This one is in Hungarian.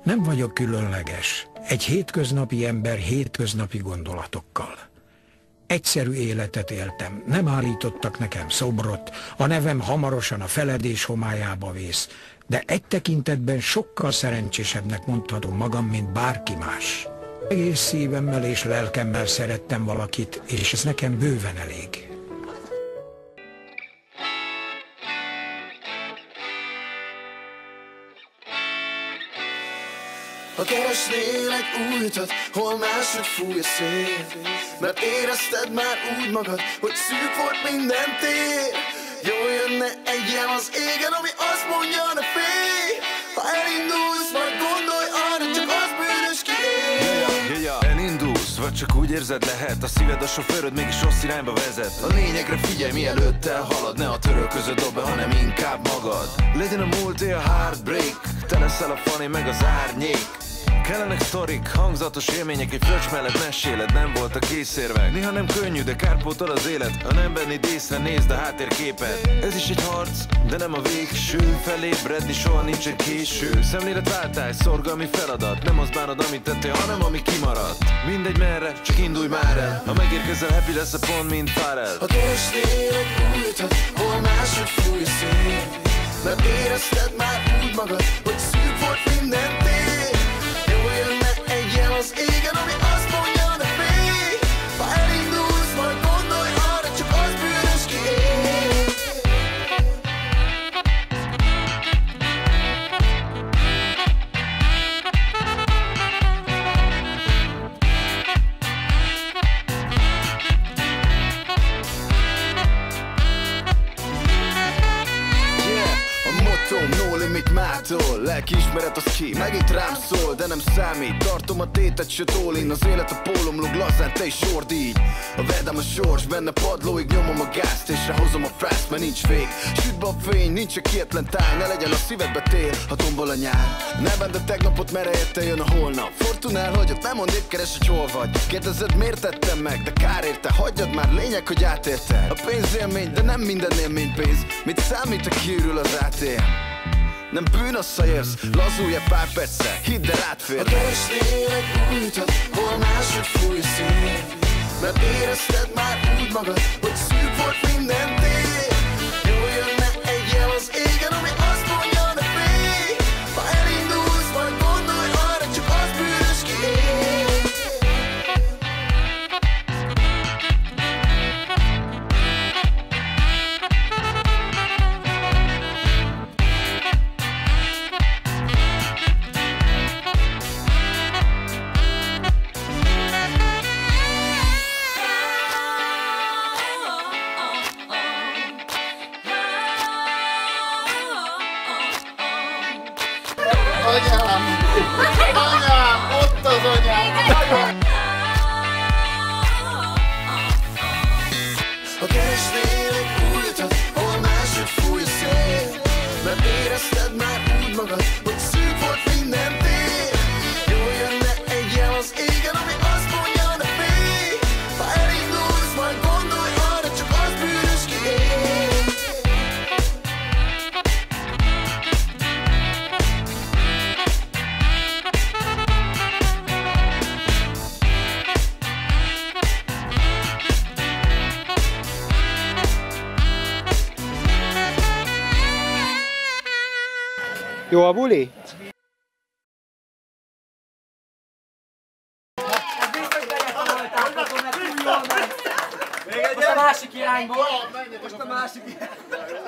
Nem vagyok különleges. Egy hétköznapi ember hétköznapi gondolatokkal. Egyszerű életet éltem, nem állítottak nekem szobrot, a nevem hamarosan a feledés homályába vész, de egy tekintetben sokkal szerencsésebbnek mondhatom magam, mint bárki más. Egész szívemmel és lelkemmel szerettem valakit, és ez nekem bőven elég. Ha keresnél egy új utat, hol máshogy fúj a szél, mert érezted már úgy magad, hogy szűk volt minden tér. Jól jönne egy jel az égen, ami azt mondja, ne félj. Ha elindulsz, majd gondolj arra, csak az bűnös ki él. Elindulsz, vagy csak úgy érzed lehet, a szíved a sofőröd mégis rossz irányba vezet. A lényegre figyelj, mielőtt elhalad, ne a törölközöd dob be, hanem inkább magad. Legyen a múlté a heartbreak, te leszel a Fanny meg az árnyék. Kellenek sztorik, hangzatos élmények, egy fröccs mellett meséled, nem volt a készérvek. Néha nem könnyű, de kárpótol az élet, ha nem vennéd észre, nézd a háttérképet. Ez is egy harc, de nem a végső, felébredni soha nincsen késő. Szemléletváltás, szorgalmi feladat, nem azt bánod, amit tettél, hanem ami kimaradt. Mindegy merre, csak indulj már el, ha megérkezel, happy lesz a pont, mint Pharrell. Ha keresnél egy új utat, hol máshogy fúj a szél, mert érezted már úgy magad, hogy szűk volt minden tér. Az égen, ami azt mondja, ne félj. Ha elindulsz, majd gondolj arra, csak az bűnös ki él. A mottom, no limit mától, lelkiismeret az ki, megint rám szól, de nem számít. Tartom a tétet, se tólin, az élet a pólomlog, lazán te is sord így. A vedem a sors, benne padlóig nyomom a gázt, és ráhozom a frászt, mert nincs vég. Süt be a fény, nincs a kietlen táj, ne legyen a szívedbe tél, ha tombol a nyár. Ne vedd a tegnapot, mert érte jön a holnap. Fortunál, hogy ott nem mond, épp keres, hogy hol vagy. Kérdezed, miért tettem meg, de kár érte, hagyjad már, lényeg, hogy átérte. A pénz élmény, de nem minden élmény pénz. Mit számít, ha kiürül az ATM? Nem bűn, az jössz, lazulj pár perccel, hidd el, átfér. Ha keresnél egy új utat, hol máshogy fúj a szél, mert érezted már úgy magad, hogy szűk volt minden tér. Jól jönne egy jel az égen, ami azt mondja, ne félj. Ha elindulsz, majd gondolj arra, csak az bűnös ki él. Anyám, ott az anyám! Ha keresnél egy új utat, hol máshogy fúj a szél, mert érezted már úgy magad, hogy szűk volt minden tér. Jól jönne egy jel az égen, ami azt mondja, ne félj. Ha elindulsz, majd gondolj arra, csak az bűnös ki él. Jó a buli? Most a másik irányból. Most a másik irányból.